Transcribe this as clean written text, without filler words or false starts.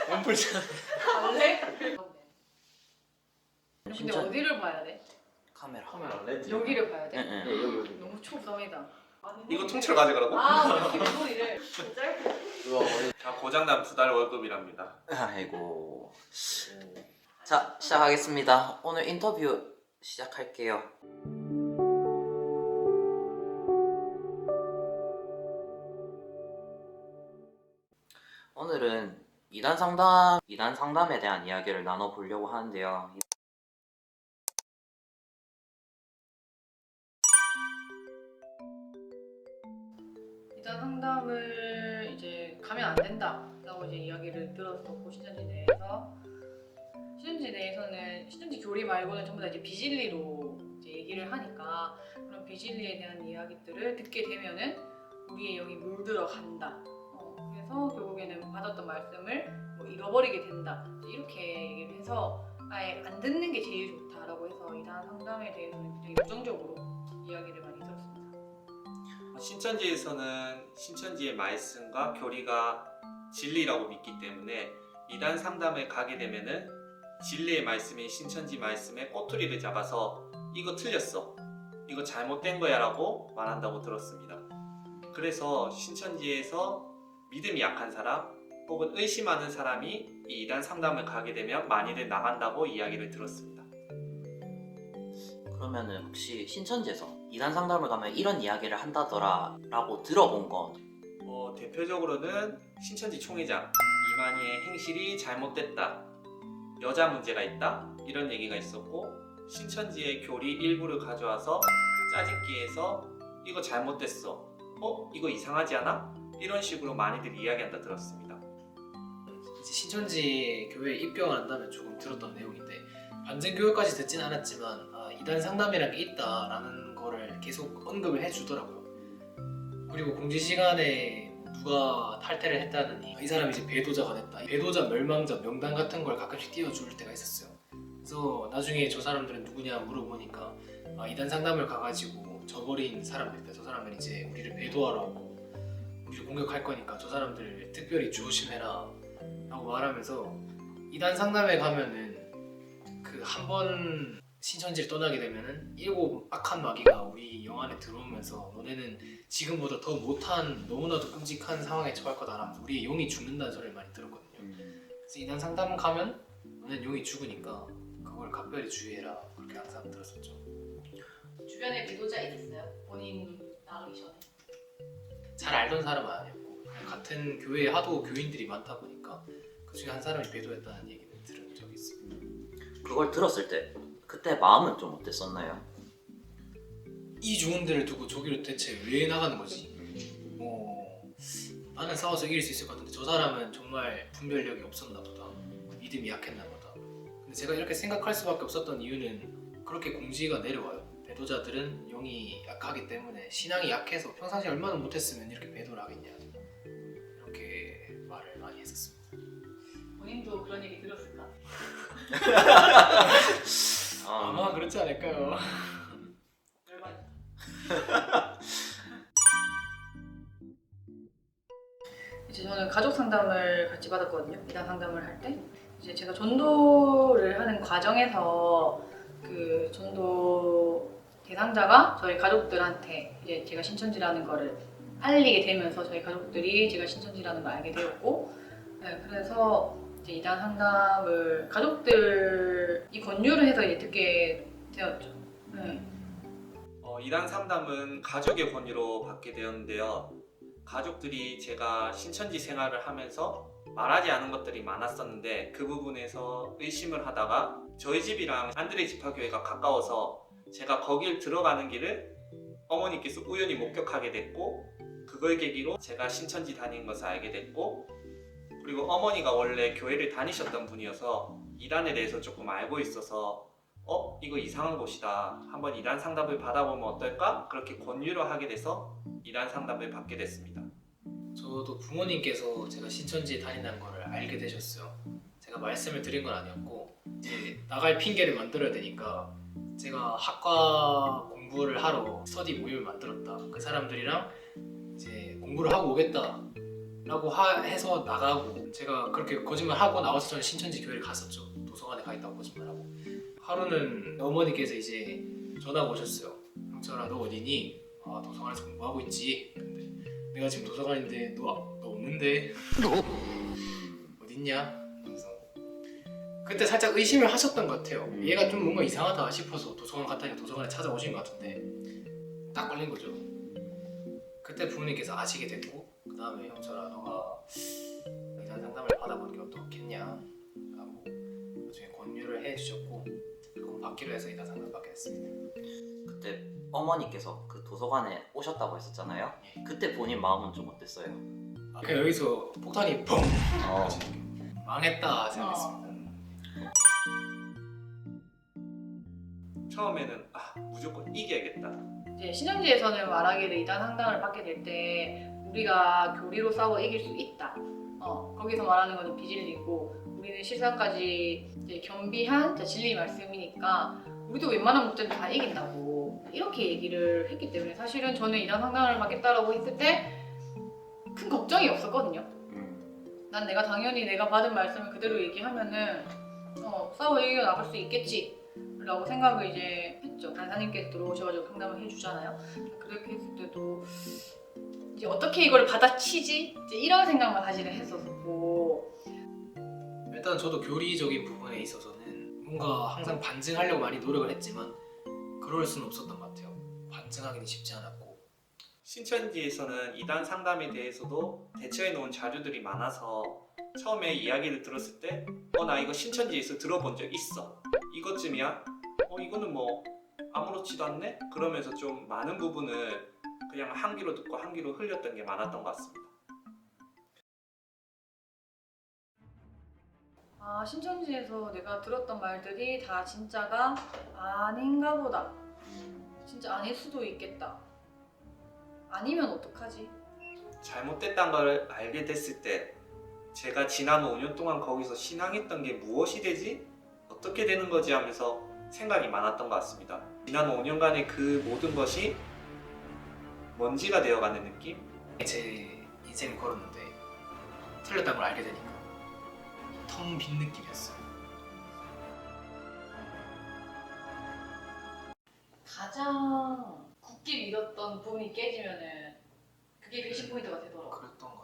몸풀자. 갈래? 근데 진짜 어디를 봐야 돼? 카메라. 카메라 렌즈. 여기를 봐야 돼? 응. 네, 여기. 너무 초부담이다. 이거 통째로 가져가라고? 아, 우리 소리를 짧게. 자, 고장난 2달 월급이랍니다. 아이고. 자, 시작하겠습니다. 오늘 인터뷰 시작할게요. 오늘은 이단 상담에 대한 이야기를 나눠보려고 하는데요. 이단 상담을 이제 가면 안 된다라고 이제 이야기를 들었었고 신천지 내에서는 신천지 교리 말고는 전부 다 이제 비진리로 이제 얘기를 하니까 그런 비진리에 대한 이야기들을 듣게 되면은 우리의 영이 물들어 간다. 그래서 결국에는 받았던 말씀을 뭐 잃어버리게 된다. 이렇게 얘기를 해서 아예 안 듣는 게 제일 좋다라고 해서 이단 상담에 대해서는 굉장히 부정적으로 이야기를 많이 들었습니다. 신천지에서는 신천지의 말씀과 교리가 진리라고 믿기 때문에 이단 상담에 가게 되면은 진리의 말씀인 신천지 말씀에 꼬투리를 잡아서 이거 틀렸어, 이거 잘못된 거야 라고 말한다고 들었습니다. 그래서 신천지에서 믿음이 약한 사람 혹은 의심하는 사람이 이 이단 상담을 가게 되면 많이들 나간다고 이야기를 들었습니다. 그러면은 혹시 신천지에서 이단 상담을 가면 이런 이야기를 한다더라 라고 들어본 건? 대표적으로는 신천지 총회장 이만희의 행실이 잘못됐다, 여자 문제가 있다, 이런 얘기가 있었고, 신천지의 교리 일부를 가져와서 짜집기해서 이거 잘못됐어, 이거 이상하지 않아? 이런 식으로 많이들 이야기한다 들었습니다. 이제 신천지 교회에 입교를 한다면 조금 들었던 내용인데, 반전교회까지 듣진 않았지만 이단 상담이라는 게 있다라는 거를 계속 언급을 해주더라고요. 그리고 공지 시간에 누가 탈퇴를 했다느니 이 사람이 이제 배도자가 됐다, 배도자 멸망자 명단 같은 걸 가끔씩 띄워줄 때가 있었어요. 그래서 나중에 저 사람들은 누구냐 물어보니까 이단 상담을 가가지고 저버린 사람들 있다, 저 사람은 이제 우리를 배도하러 오고 우리를 공격할 거니까 저 사람들 특별히 조심해라 라고 말하면서, 이단 상담에 가면은 그 한 번 신천지를 떠나게 되면은 7 악한 마귀가 우리 영 안에 들어오면서 너네는 지금보다 더 못한 너무나도 끔찍한 상황에 처할 거다 라면서 우리의 영이 죽는다는 소리를 많이 들었거든요. 그래서 이단 상담 가면 너는 영이 죽으니까 그걸 각별히 주의해라, 그렇게 항상 들었었죠. 주변에 배도자 있었어요? 본인 나가기 전에? 잘 알던 사람은 아니었고 그냥 같은 교회에 하도 교인들이 많다 보니까 그 중에 한 사람이 배도했다는 얘기를 들은 적이 있습니다. 그걸 들었을 때 그때 마음은 좀 어땠었나요? 이 좋은 데를 두고 저기로 대체 왜 나가는 거지? 나는 싸워서 이길 수 있을 것 같은데 저 사람은 정말 분별력이 없었나 보다, 믿음이 약했나 보다. 근데 제가 이렇게 생각할 수밖에 없었던 이유는 그렇게 공지가 내려와요. 배도자들은 영이 약하기 때문에, 신앙이 약해서 평상시에 얼마나 못했으면 이렇게 배도를 하겠냐, 이렇게 말을 많이 했었습니다. 본인도 그런 얘기 들었을까? 아마 그렇지 않을까요? 이제 저는 가족 상담을 같이 받았거든요. 이단 상담을 할 때 이제 제가 전도를 하는 과정에서 그 전도 대상자가 저희 가족들한테 이제 제가 신천지라는 거를 알리게 되면서 저희 가족들이 제가 신천지라는 걸 알게 되었고, 네, 그래서 이제 이단 상담을 가족들이 권유를 해서 이제 듣게 되었죠. 네. 이단 상담은 가족의 권유로 받게 되었는데요. 가족들이 제가 신천지 생활을 하면서 말하지 않은 것들이 많았었는데 그 부분에서 의심을 하다가 저희 집이랑 안드레 지파교회가 가까워서 제가 거길 들어가는 길을 어머니께서 우연히 목격하게 됐고, 그걸 계기로 제가 신천지 다니는 것을 알게 됐고, 그리고 어머니가 원래 교회를 다니셨던 분이어서 이단에 대해서 조금 알고 있어서 이거 이상한 곳이다, 한번 이단 상담을 받아보면 어떨까? 그렇게 권유를 하게 돼서 이단 상담을 받게 됐습니다. 저도 부모님께서 제가 신천지에 다닌다는 거를 알게 되셨어요. 제가 말씀을 드린 건 아니었고 이제 나갈 핑계를 만들어야 되니까 제가 학과 공부를 하러 스터디 모임을 만들었다, 그 사람들이랑 이제 공부를 하고 오겠다 라고 해서 나가고 제가 그렇게 거짓말하고 나와서 저는 신천지 교회를 갔었죠. 도서관에 가 있다고 거짓말하고. 하루는 어머니께서 이제 전화가 오셨어요. 형철아 너 어디니? 아 도서관에서 공부하고 있지. 근데 내가 지금 도서관인데 너 없는데 어딨냐? 그래서 그때 살짝 의심을 하셨던 것 같아요. 얘가 좀 뭔가 이상하다 싶어서 도서관 갔다니 도서관에 찾아오신 것 같은데 딱 걸린 거죠. 그때 부모님께서 아시게 됐고 그 다음에 형철아 너가 이런 상담을 받아보는 게 어떻겠냐 하고 나중에 권유를 해주셨고 결국 받기로 해서 이런 상담을 받게 됐습니다. 그때 어머니께서 그 도서관에 오셨다고 했었잖아요. 그때 본인 마음은 좀 어땠어요? 그냥 여기서 폭탄이 뻥! 어. 망했다 생각했습니다. 처음에는 무조건 이겨야겠다. 이제 신천지에서는 말하기를 이단 상담을 받게 될 때 우리가 교리로 싸워 이길 수 있다. 거기서 말하는 거는 비진리고 우리는 실상까지 이제 겸비한 진리 말씀이니까 우리도 웬만한 문제는 다 이긴다고 이렇게 얘기를 했기 때문에 사실은 저는 이단 상담을 받겠다라고 했을 때 큰 걱정이 없었거든요. 난 당연히 내가 받은 말씀을 그대로 얘기하면은 싸워 이겨 나갈 수 있겠지 라고 생각을 이제 했죠. 간사님께서 들어오셔가지고 상담을 해주잖아요. 그렇게 했을 때도 이제 어떻게 이걸 받아치지? 이제 이런 생각만 사실은 했었고. 일단 저도 교리적인 부분에 있어서는 뭔가 항상 반증하려고 많이 노력을 했지만 그럴 수는 없었던 것 같아요. 반증하기는 쉽지 않았고. 신천지에서는 이단 상담에 대해서도 대처해 놓은 자료들이 많아서 처음에 이야기를 들었을 때 나 이거 신천지에서 들어본 적 있어. 이것쯤이야? 이거는 뭐 아무렇지도 않네? 그러면서 좀 많은 부분을 그냥 한 귀로 듣고 한 귀로 흘렸던 게 많았던 것 같습니다. 신천지에서 내가 들었던 말들이 다 진짜가 아닌가 보다. 진짜 아닐 수도 있겠다. 아니면 어떡하지? 잘못됐다는 걸 알게 됐을 때 제가 지난 5년 동안 거기서 신앙했던 게 무엇이 되지? 어떻게 되는 거지? 하면서 생각이 많았던 것 같습니다. 지난 5년간의 그 모든 것이 먼지가 되어가는 느낌? 제 인생을 걸었는데 틀렸다는 걸 알게 되니까 텅 빈 느낌이었어요. 가장 굳게 믿었던 부분이 깨지면은 그게 배신 포인트가 되더라고. 그랬던 것